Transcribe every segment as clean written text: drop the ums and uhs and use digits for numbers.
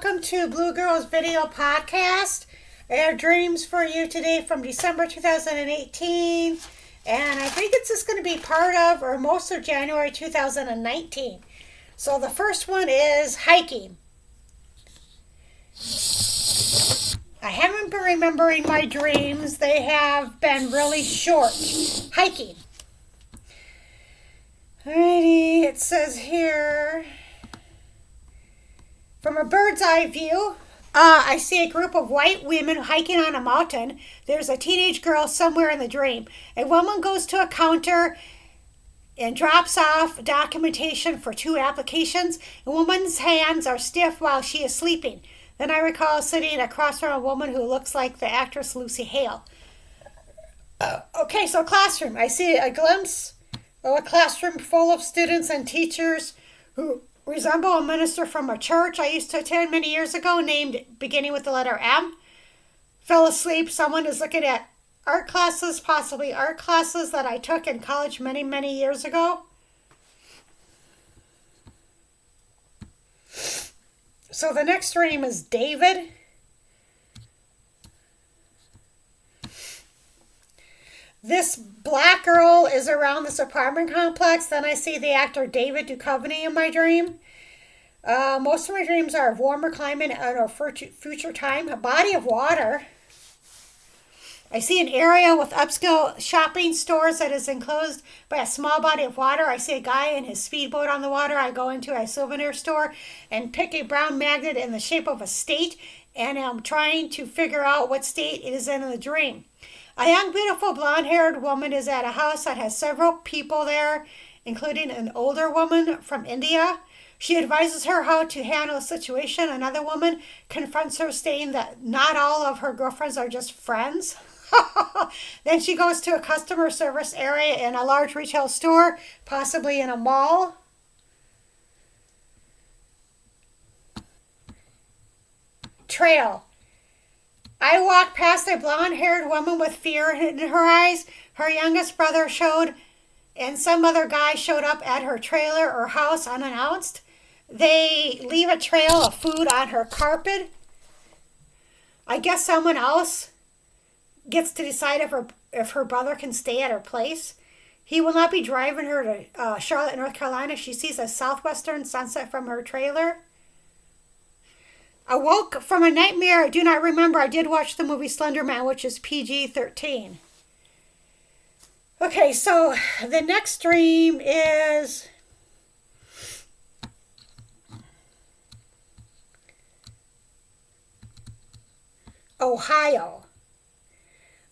welcome to BlueGirlsVideo podcast. I have dreams for you today from December 2018, and I think it's just going to be part of or most of January 2019. So the first one is hiking. I haven't been remembering my dreams. They have been really short. Hiking. Alrighty, it says here, from a bird's eye view, I see a group of white women hiking on a mountain. There's a teenage girl somewhere in the dream. A woman goes to a counter and drops off documentation for 2 applications. A woman's hands are stiff while she is sleeping. Then I recall sitting across from a woman who looks like the actress Lucy Hale. Okay, so classroom. I see a glimpse of a classroom full of students and teachers who resemble a minister from a church I used to attend many years ago, named beginning with the letter M. Fell asleep. Someone is looking at art classes, possibly art classes that I took in college many, many years ago. So the next dream is David. This black girl is around this apartment complex. Then I see the actor David Duchovny in my dream. Most of my dreams are of warmer climate and or future time. A body of water. I see an area with upscale shopping stores that is enclosed by a small body of water. I see a guy in his speedboat on the water. I go into a souvenir store and pick a brown magnet in the shape of a state, and I'm trying to figure out what state it is in the dream. A young, beautiful, blonde-haired woman is at a house that has several people there, including an older woman from India. She advises her how to handle the situation. Another woman confronts her, stating that not all of her girlfriends are just friends. Then she goes to a customer service area in a large retail store, possibly in a mall. Trail. I walked past a blonde-haired woman with fear in her eyes. Her youngest brother showed, and some other guy showed up at her trailer or house unannounced. They leave a trail of food on her carpet. I guess someone else gets to decide if her brother can stay at her place. He will not be driving her to Charlotte, North Carolina. She sees a southwestern sunset from her trailer. Awoke from a nightmare. I do not remember. I did watch the movie Slender Man, which is PG-13. Okay, so the next dream is Ohio.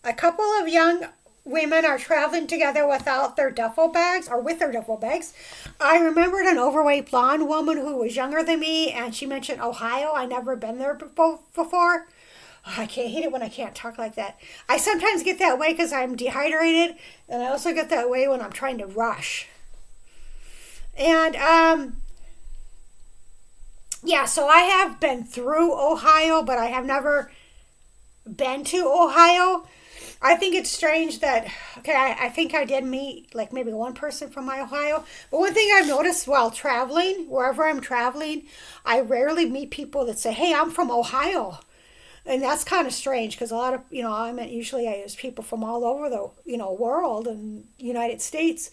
A couple of young women are traveling together without their duffel bags, or with their duffel bags. I remembered an overweight blonde woman who was younger than me, and she mentioned Ohio. I never been there before. Oh, I hate it when I can't talk like that. I sometimes get that way because I'm dehydrated, and I also get that way when I'm trying to rush. And yeah, so I have been through Ohio, but I have never been to Ohio. I think it's strange that, okay, I think I did meet like maybe one person from my Ohio. But one thing I've noticed while traveling, wherever I'm traveling, I rarely meet people that say, hey, I'm from Ohio. And that's kind of strange because a lot of, I mean, usually I use people from all over the, world and United States.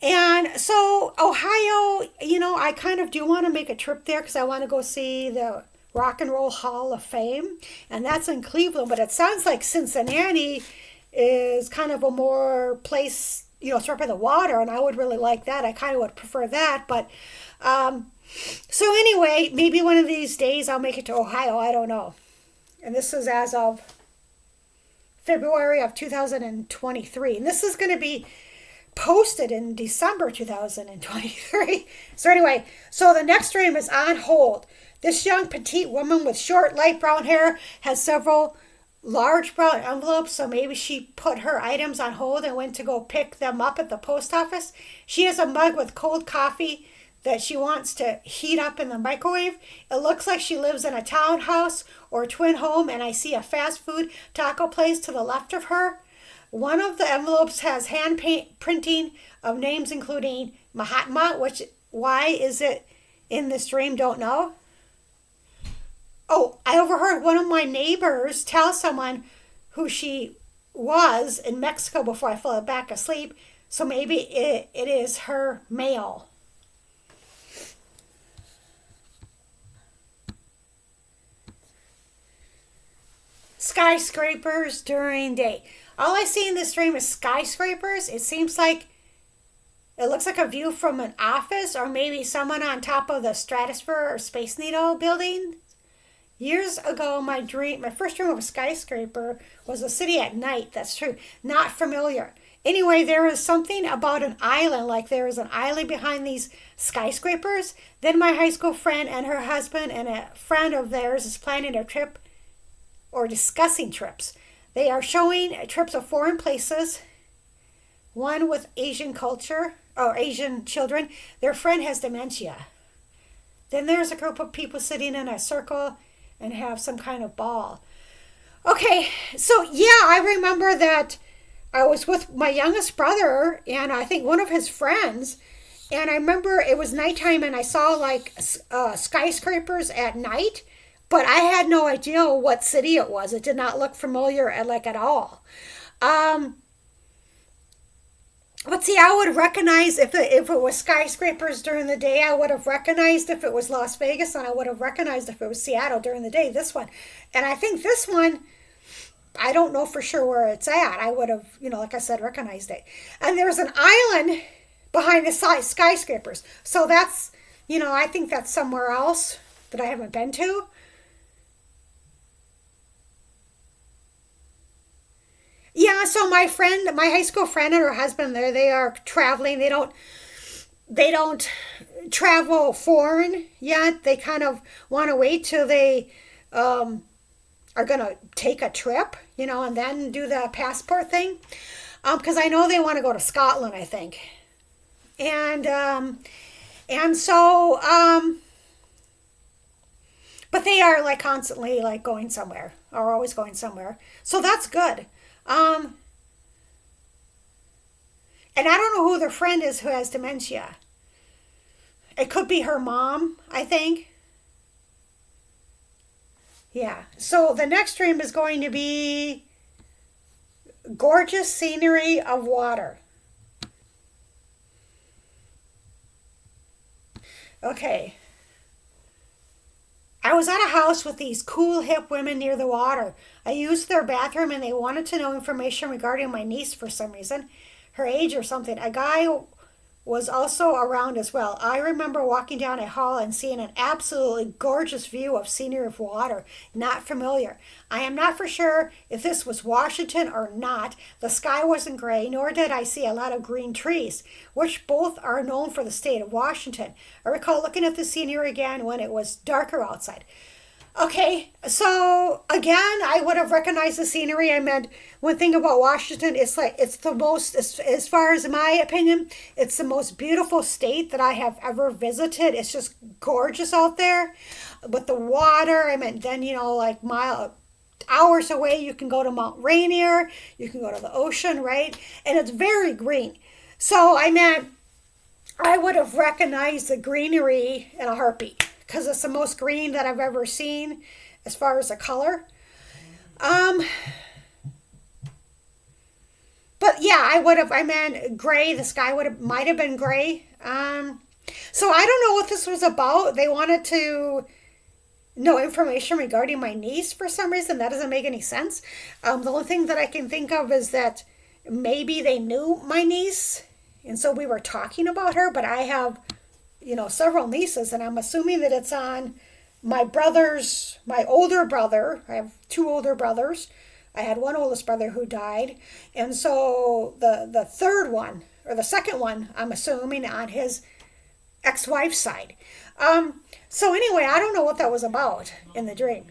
And so Ohio, I kind of do want to make a trip there because I want to go see the Rock and Roll Hall of Fame, and that's in Cleveland, but it sounds like Cincinnati is kind of a more place, it's right by the water, and I would really like that. I kind of would prefer that, but so anyway, maybe one of these days I'll make it to Ohio. I don't know. And this is as of February of 2023, and this is going to be posted in December 2023. So anyway, so the next dream is on hold. This young petite woman with short light brown hair has several large brown envelopes, so maybe she put her items on hold and went to go pick them up at the post office. She has a mug with cold coffee that she wants to heat up in the microwave. It looks like she lives in a townhouse or twin home, and I see a fast food taco place to the left of her. One of the envelopes has hand printing of names including Mahatma, which why is it in this dream, don't know. Oh, I overheard one of my neighbors tell someone who she was in Mexico before I fell back asleep. So maybe it is her mail. Skyscrapers during day. All I see in this dream is skyscrapers. It seems like it looks like a view from an office or maybe someone on top of the stratosphere or Space Needle building. Years ago, my first dream of a skyscraper was a city at night. That's true. Not familiar. Anyway, there is something about an island, like there is an island behind these skyscrapers. Then my high school friend and her husband and a friend of theirs is planning a trip or discussing trips. They are showing trips of foreign places, one with Asian culture or Asian children. Their friend has dementia. Then there's a group of people sitting in a circle and have some kind of ball. Okay, so yeah, I remember that I was with my youngest brother and I think one of his friends. And I remember it was nighttime and I saw like skyscrapers at night, but I had no idea what city it was. It did not look familiar at all. But see, I would recognize if it was skyscrapers during the day, I would have recognized if it was Las Vegas, and I would have recognized if it was Seattle during the day, this one. And I think this one, I don't know for sure where it's at. I would have, like I said, recognized it. And there's an island behind the skyscrapers. So that's, I think that's somewhere else that I haven't been to. Yeah, so my high school friend and her husband there, they are traveling. They don't travel foreign yet. They kind of want to wait till they are going to take a trip, and then do the passport thing. Because I know they want to go to Scotland, I think. And so, but they are like constantly like going somewhere, or always going somewhere. So that's good. And I don't know who their friend is who has dementia. It could be her mom, I think. Yeah. So the next dream is going to be gorgeous scenery of water. Okay. I was at a house with these cool, hip women near the water. I used their bathroom and they wanted to know information regarding my niece for some reason, her age or something. A guy was also around as well. I remember walking down a hall and seeing an absolutely gorgeous view of scenery of water. Not familiar. I am not for sure if this was Washington or not. The sky wasn't gray, nor did I see a lot of green trees, which both are known for the state of Washington. I recall looking at the scenery again when it was darker outside. Okay, so again, I would have recognized the scenery. I meant one thing about Washington, it's the most, as far as my opinion, it's the most beautiful state that I have ever visited. It's just gorgeous out there. But the water, I meant then, like hours away, you can go to Mount Rainier, you can go to the ocean, right? And it's very green. So I meant I would have recognized the greenery in a heartbeat, because it's the most green that I've ever seen as far as the color. But yeah, I meant gray. The sky might have been gray. So I don't know what this was about. They wanted to know information regarding my niece for some reason. That doesn't make any sense. The only thing that I can think of is that maybe they knew my niece, and so we were talking about her, but I have several nieces, and I'm assuming that it's on my older brother. I have two older brothers. I had one oldest brother who died. And so the third one, or the second one, I'm assuming on his ex-wife's side. So anyway, I don't know what that was about in the dream.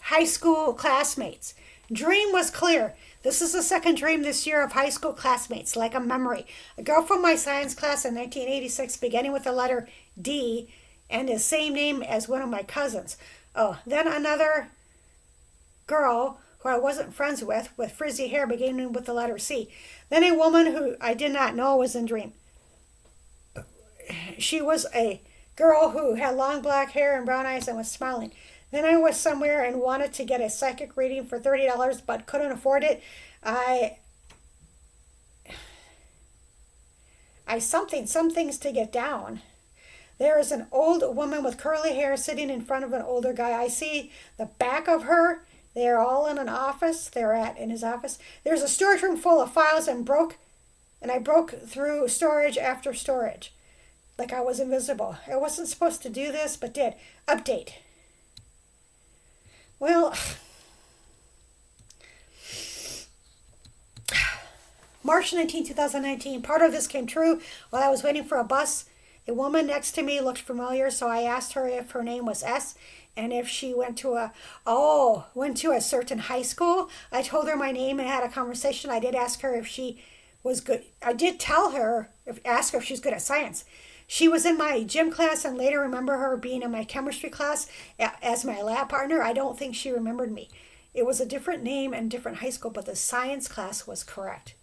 High school classmates. Dream was clear. This is the second dream this year of high school classmates, like a memory. A girl from my science class in 1986, beginning with the letter D, and the same name as one of my cousins. Oh, then another girl who I wasn't friends with frizzy hair, beginning with the letter C. Then a woman who I did not know was in dream. she was a girl who had long black hair and brown eyes and was smiling. Then I was somewhere and wanted to get a psychic reading for $30 but couldn't afford it. I some things to get down. There is an old woman with curly hair sitting in front of an older guy. I see the back of her. They're all in an office. In his office. There's a storage room full of files and I broke through storage after storage. Like I was invisible. I wasn't supposed to do this, but did. Update. Well, March 19, 2019. Part of this came true while I was waiting for a bus. A woman next to me looked familiar, so I asked her if her name was S and if she went to a certain high school. I told her my name and had a conversation. I did ask her if she was good. I did ask her if she's good at science. She was in my gym class and later remember her being in my chemistry class as my lab partner. I don't think she remembered me. It was a different name and different high school, but the science class was correct.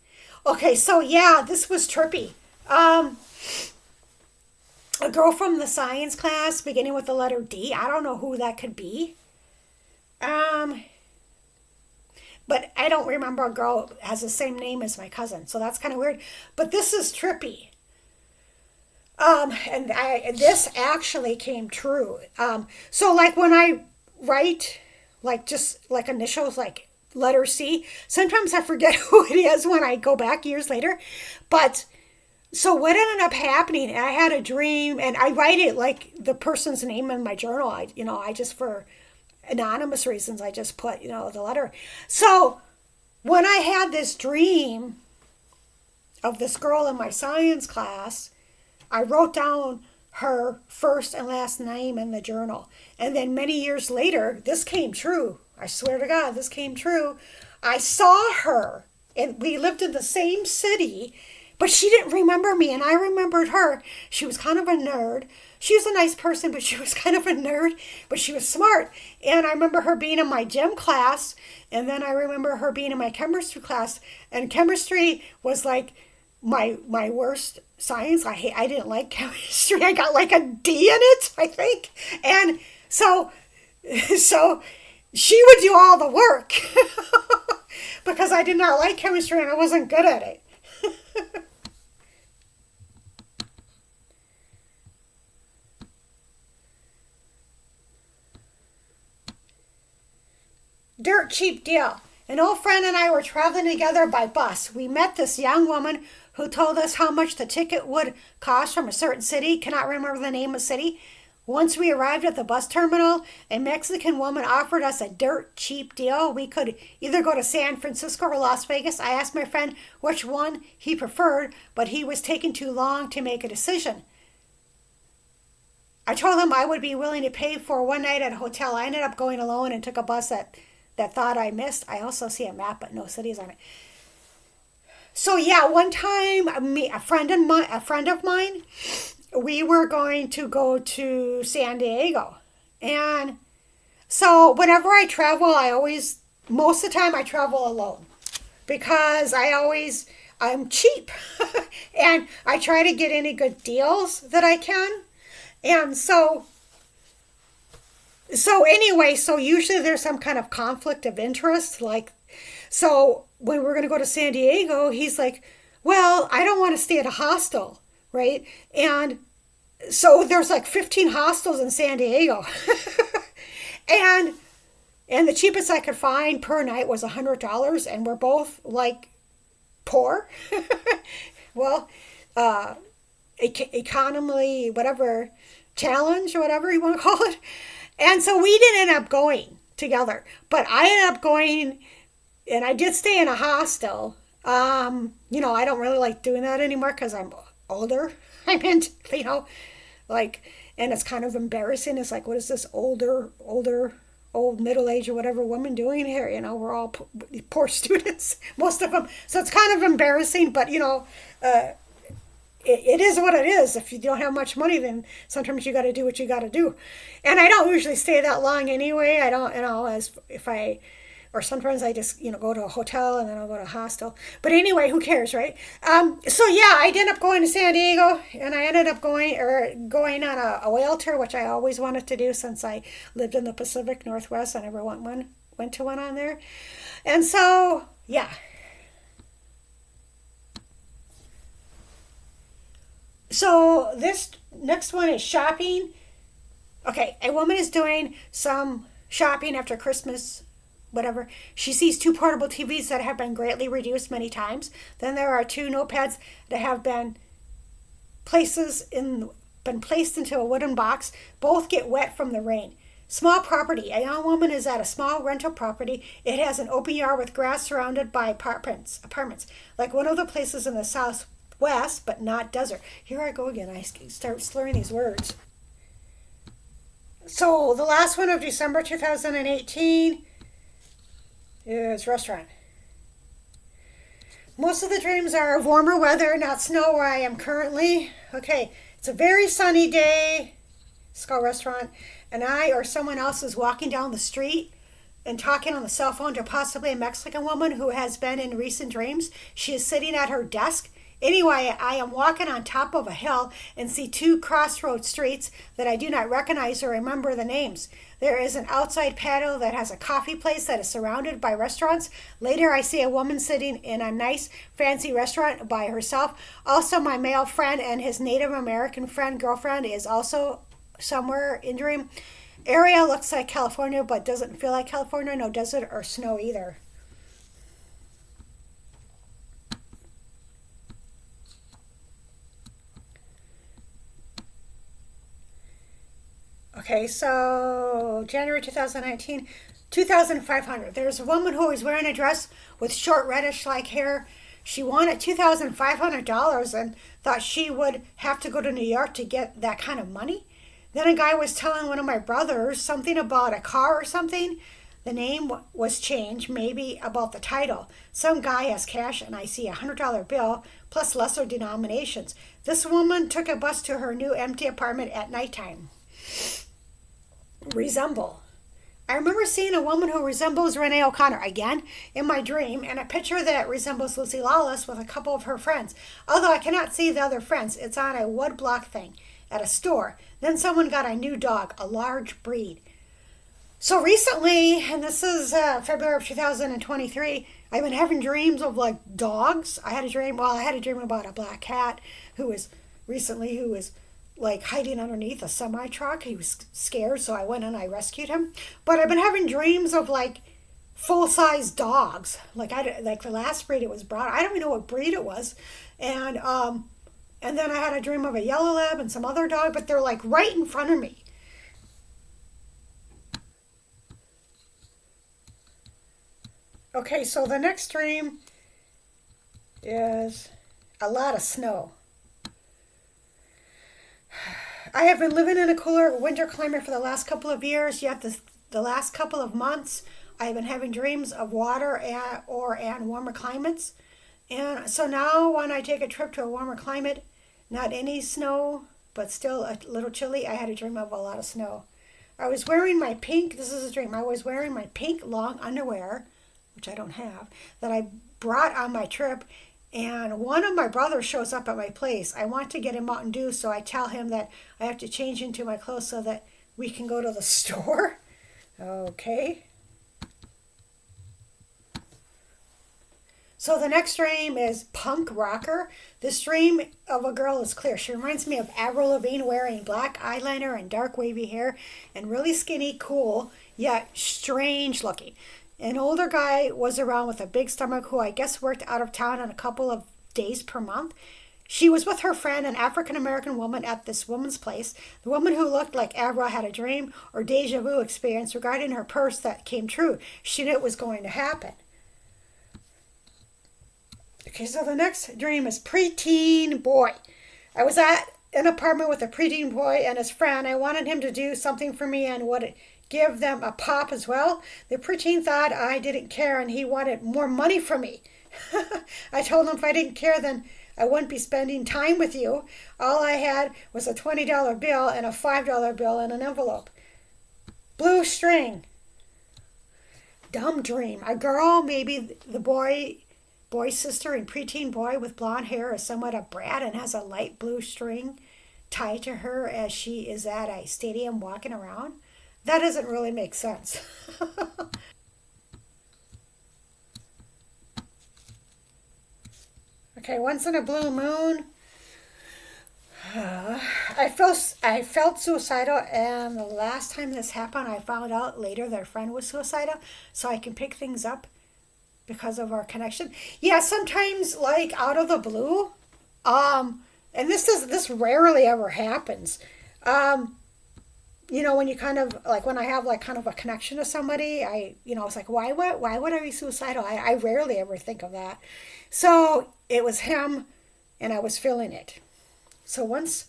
Okay, so yeah, this was trippy. A girl from the science class beginning with the letter D. I don't know who that could be. But I don't remember a girl that has the same name as my cousin, so that's kind of weird. But this is trippy. This actually came true. So like when I write, like just like initials, like letter C, sometimes I forget who it is when I go back years later. But so what ended up happening, I had a dream, and I write it like the person's name in my journal. I just, for anonymous reasons, I just put, the letter. So when I had this dream of this girl in my science class, I wrote down her first and last name in the journal. And then many years later, this came true. I swear to God, this came true. I saw her, and we lived in the same city, but she didn't remember me, and I remembered her. She was kind of a nerd. She was a nice person, but she was kind of a nerd, but she was smart. And I remember her being in my gym class, and then I remember her being in my chemistry class. And chemistry was like my worst science. I didn't like chemistry. I got like a D in it, I think. And so she would do all the work because I did not like chemistry and I wasn't good at it. Dirt cheap deal. An old friend and I were traveling together by bus. We met this young woman who told us how much the ticket would cost from a certain city. Cannot remember the name of the city. Once we arrived at the bus terminal, a Mexican woman offered us a dirt cheap deal. We could either go to San Francisco or Las Vegas. I asked my friend which one he preferred, but he was taking too long to make a decision. I told him I would be willing to pay for one night at a hotel. I ended up going alone and took a bus that thought I missed. I also see a map, but no cities on it. So yeah, one time, a friend of mine, we were going to go to San Diego. And so whenever I travel, most of the time I travel alone because I'm cheap and I try to get any good deals that I can. And so usually there's some kind of conflict of interest. So when we're going to go to San Diego, he's like, well, I don't want to stay at a hostel, right? And so there's like 15 hostels in San Diego. and the cheapest I could find per night was $100, and we're both like poor. Well, economy, whatever, challenge, or whatever you want to call it. And so we didn't end up going together, but I ended up going, and I did stay in a hostel. I don't really like doing that anymore because I'm older. And it's kind of embarrassing. It's like, what is this old middle-aged or whatever woman doing here? We're all poor students, most of them. So it's kind of embarrassing, but, it is what it is. If you don't have much money, then sometimes you got to do what you got to do. And I don't usually stay that long anyway. I don't, Or sometimes I just, go to a hotel and then I'll go to a hostel. But anyway, who cares, right? So yeah, I ended up going to San Diego, and I ended up going on a whale tour, which I always wanted to do since I lived in the Pacific Northwest. I never went to one on there. And so, yeah. So this next one is shopping. Okay, a woman is doing some shopping after Christmas, whatever. She sees two portable TVs that have been greatly reduced many times. Then there are two notepads that have been placed into a wooden box. Both get wet from the rain. Small property. A young woman is at a small rental property. It has an open yard with grass surrounded by apartments, like one of the places in the southwest, but not desert. Here I go again. I start slurring these words. So the last one of December 2018 is restaurant. Most of the dreams are of warmer weather, not snow where I am currently. Okay, it's a very sunny day. It's called restaurant. And I or someone else is walking down the street and talking on the cell phone to possibly a Mexican woman who has been in recent dreams. She is sitting at her desk. Anyway, I am walking on top of a hill and see two crossroad streets that I do not recognize or remember the names. There is an outside patio that has a coffee place that is surrounded by restaurants. Later, I see a woman sitting in a nice, fancy restaurant by herself. Also, my male friend and his Native American girlfriend is also somewhere in dream. Area looks like California, but doesn't feel like California. No desert or snow either. Okay, so January 2019, 2,500. There's a woman who is wearing a dress with short reddish-like hair. She wanted $2,500 and thought she would have to go to New York to get that kind of money. Then a guy was telling one of my brothers something about a car or something. The name was changed, maybe about the title. Some guy has cash, and I see a $100 bill plus lesser denominations. This woman took a bus to her new empty apartment at nighttime. Resemble. I remember seeing a woman who resembles Renee O'Connor again in my dream, and a picture that resembles Lucy Lawless with a couple of her friends. Although I cannot see the other friends, it's on a wood block thing at a store. Then someone got a new dog, a large breed. So recently, and this is February of 2023, I've been having dreams of like dogs. I had a dream about a black cat who was like hiding underneath a semi truck. He was scared, so I went and I rescued him. But I've been having dreams of like full-size dogs. Like the last breed it was brought. I don't even know what breed it was, and then I had a dream of a yellow lab and some other dog, but they're like right in front of me. Okay, so the next dream is a lot of snow. I have been living in a cooler winter climate for the last couple of years, yet the last couple of months I have been having dreams of water and warmer climates. And so now when I take a trip to a warmer climate, not any snow, but still a little chilly, I had a dream of a lot of snow. This is a dream, I was wearing my pink long underwear, which I don't have, that I brought on my trip, and one of my brothers shows up at my place. I want to get him Mountain Dew, so I tell him that I have to change into my clothes so that we can go to the store. Okay. So the next dream is punk rocker. This dream of a girl is clear. She reminds me of Avril Lavigne wearing black eyeliner and dark wavy hair and really skinny, cool, yet strange looking. An older guy was around with a big stomach who I guess worked out of town on a couple of days per month. She was with her friend, an African-American woman, at this woman's place. The woman who looked like Avril had a dream or deja vu experience regarding her purse that came true. She knew it was going to happen. Okay, so the next dream is preteen boy. I was at an apartment with a preteen boy and his friend. I wanted him to do something for me and would give them a pop as well. The preteen thought I didn't care and he wanted more money from me. I told him if I didn't care, then I wouldn't be spending time with you. All I had was a $20 bill and a $5 bill in an envelope. Blue string. Dumb dream. A girl, maybe the boy's sister and preteen boy with blonde hair is somewhat a brat and has a light blue string tied to her as she is at a stadium walking around. That doesn't really make sense. Okay, once in a blue moon, I felt suicidal, and the last time this happened, I found out later their friend was suicidal, so I can pick things up because of our connection. Yeah, sometimes like out of the blue, and this rarely ever happens. Um, when you kind of like when I have like kind of a connection to somebody, it's like why would I be suicidal? I rarely ever think of that. So it was him, and I was feeling it. So once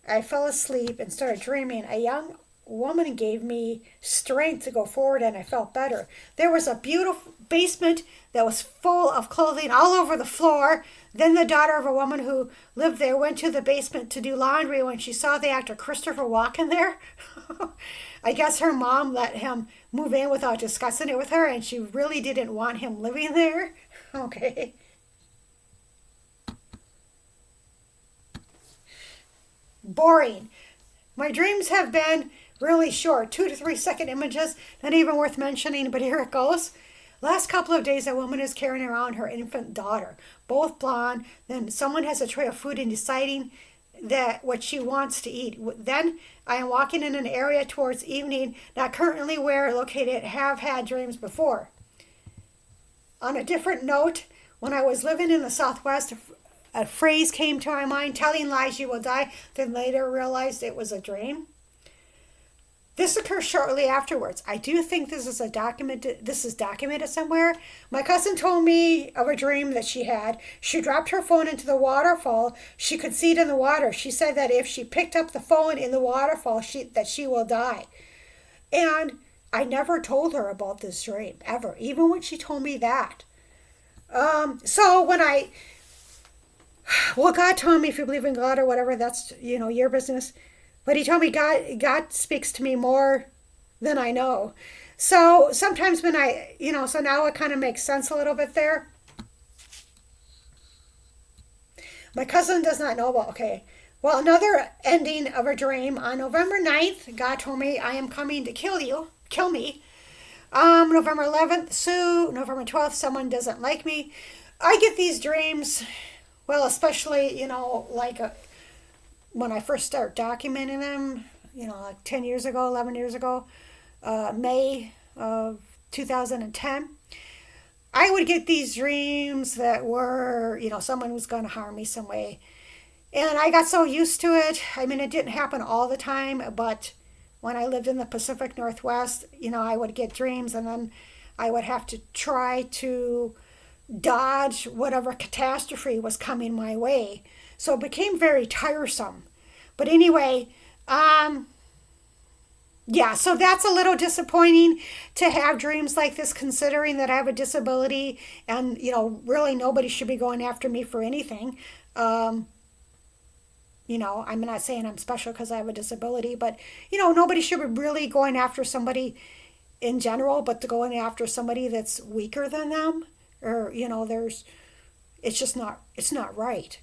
I fell asleep and started dreaming, a young woman gave me strength to go forward, and I felt better. There was a beautiful basement that was full of clothing all over the floor. Then the daughter of a woman who lived there went to the basement to do laundry when she saw the actor Christopher Walken there. I guess her mom let him move in without discussing it with her, and she really didn't want him living there. Okay. Boring. My dreams have been really short, 2 to 3 second images, not even worth mentioning, but here it goes. Last couple of days, a woman is carrying around her infant daughter, both blonde. Then someone has a tray of food and deciding that what she wants to eat. Then I am walking in an area towards evening, not currently where located, have had dreams before. On a different note, when I was living in the Southwest, a phrase came to my mind, telling lies you will die, then later realized it was a dream. This occurs shortly afterwards. I do think this is documented somewhere. My cousin told me of a dream that she had. She dropped her phone into the waterfall. She could see it in the water. She said that if she picked up the phone in the waterfall, that she will die. And I never told her about this dream, ever, even when she told me that. So when God told me, if you believe in God or whatever, that's, your business. But he told me God speaks to me more than I know. So sometimes when so now it kind of makes sense a little bit there. My cousin does not know about, okay. Well, another ending of a dream. On November 9th, God told me, I am coming to kill me. November 11th, Sue. November 12th, someone doesn't like me. I get these dreams, well, especially, when I first start documenting them, like 10 years ago, 11 years ago, May of 2010, I would get these dreams that were, someone was going to harm me some way. And I got so used to it. I mean, it didn't happen all the time, but when I lived in the Pacific Northwest, I would get dreams, and then I would have to try to dodge whatever catastrophe was coming my way. So it became very tiresome. But anyway, so that's a little disappointing to have dreams like this, considering that I have a disability and, really nobody should be going after me for anything. I'm not saying I'm special because I have a disability, but, nobody should be really going after somebody in general, but to going after somebody that's weaker than them, or, it's not right.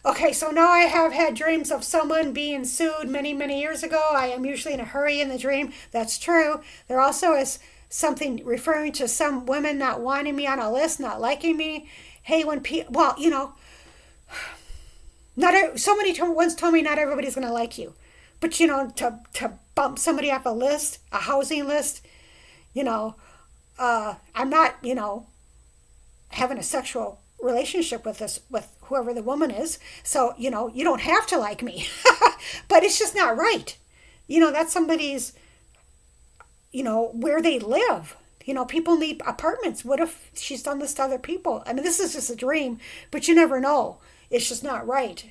Okay, so now I have had dreams of someone being sued many, many years ago. I am usually in a hurry in the dream. That's true. There also is something referring to some women not wanting me on a list, not liking me. Hey, when people, somebody once told me not everybody's going to like you. But, to bump somebody off a list, a housing list, I'm not, having a sexual relationship with whoever the woman is, so you don't have to like me. But it's just not right. That's somebody's, where they live. People need apartments. What if she's done this to other people? I mean, this is just a dream, but you never know. It's just not right.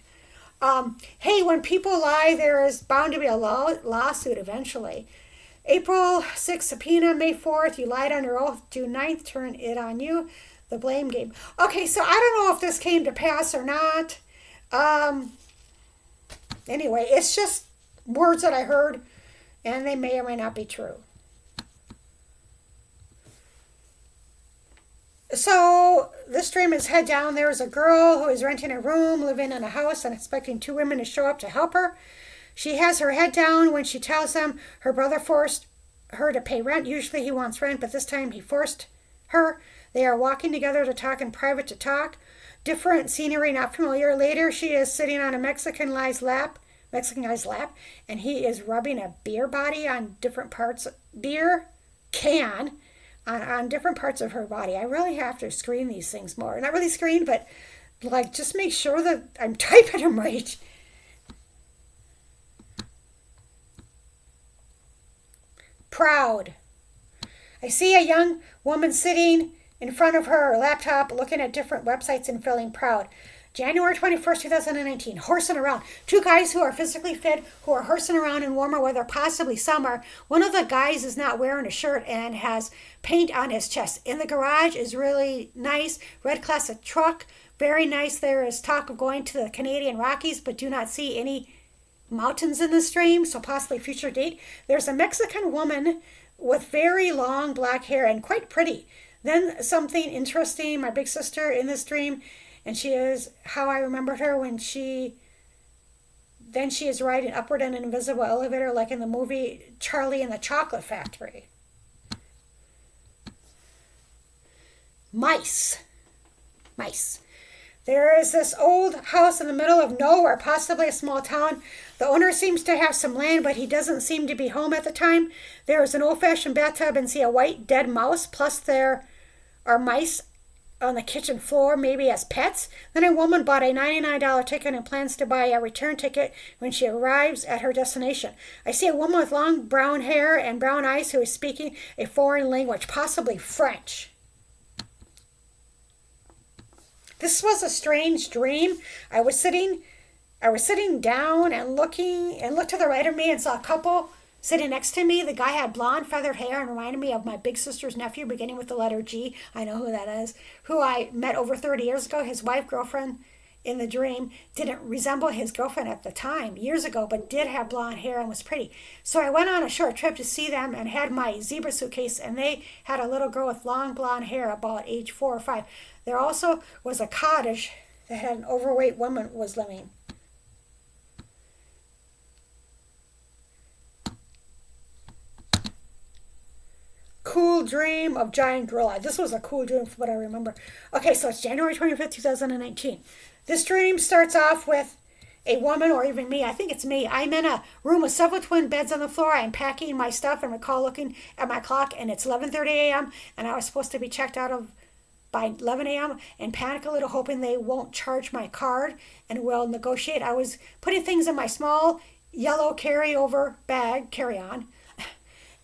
Hey, when people lie, there is bound to be a lawsuit eventually. April 6th, subpoena. May 4th, you lied under oath. June 9th, turn it on you. The blame game. Okay, so I don't know if this came to pass or not. Anyway, it's just words that I heard, and they may or may not be true. So this dream is head down. There is a girl who is renting a room, living in a house, and expecting two women to show up to help her. She has her head down when she tells them her brother forced her to pay rent. Usually he wants rent, but this time he forced her. They are walking together to talk in private to talk. Different scenery, not familiar. Later, she is sitting on a Mexican guy's lap, and he is rubbing a beer body on different parts, beer can on different parts of her body. I really have to screen these things more. Not really screen, but like just make sure that I'm typing them right. Proud. I see a young woman sitting in front of her laptop looking at different websites and feeling proud. January 21st, 2019, horsing around. Two guys who are physically fit, who are horsing around in warmer weather, possibly summer. One of the guys is not wearing a shirt and has paint on his chest. In the garage is really nice. Red classic truck. Very nice. There is talk of going to the Canadian Rockies, but do not see any mountains in the stream, so possibly future date. There's a Mexican woman with very long black hair and quite pretty. Then something interesting, my big sister in this dream, and she is how I remembered her when she is riding upward in an invisible elevator like in the movie Charlie and the Chocolate Factory. Mice. There is this old house in the middle of nowhere, possibly a small town. The owner seems to have some land, but he doesn't seem to be home at the time. There is an old-fashioned bathtub and see a white dead mouse, plus there are mice on the kitchen floor, maybe as pets. Then a woman bought a $99 ticket and plans to buy a return ticket when she arrives at her destination. I see a woman with long brown hair and brown eyes who is speaking a foreign language, possibly French. This was a strange dream. I was sitting down and looked to the right of me and saw a couple sitting next to me. The guy had blonde feathered hair and reminded me of my big sister's nephew, beginning with the letter G. I know who that is. Who I met over 30 years ago. His wife, girlfriend in the dream, didn't resemble his girlfriend at the time, years ago, but did have blonde hair and was pretty. So I went on a short trip to see them and had my zebra suitcase, and they had a little girl with long blonde hair about age 4 or 5. There also was a cottage that had an overweight woman was living. Cool dream of giant gorilla. This was a cool dream from what I remember. Okay, so it's January 25th, 2019. This dream starts off with a woman, or even me. I think it's me. I'm in a room with several twin beds on the floor. I'm packing my stuff and recall looking at my clock, and it's 11:30 a.m. and I was supposed to be checked out of by 11 a.m. and panic a little, hoping they won't charge my card and will negotiate. I was putting things in my small yellow carry-on.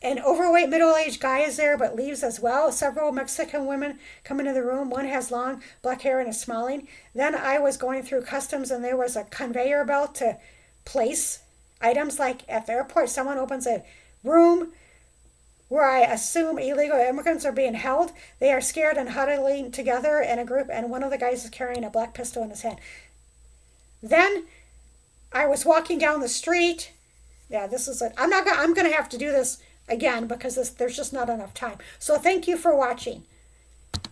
An overweight middle-aged guy is there, but leaves as well. Several Mexican women come into the room. One has long black hair and is smiling. Then I was going through customs, and there was a conveyor belt to place items, like at the airport. Someone opens a room where I assume illegal immigrants are being held. They are scared and huddling together in a group, and one of the guys is carrying a black pistol in his hand. Then I was walking down the street. Yeah, this is it. I'm going to have to do this again because there's just not enough time. So thank you for watching.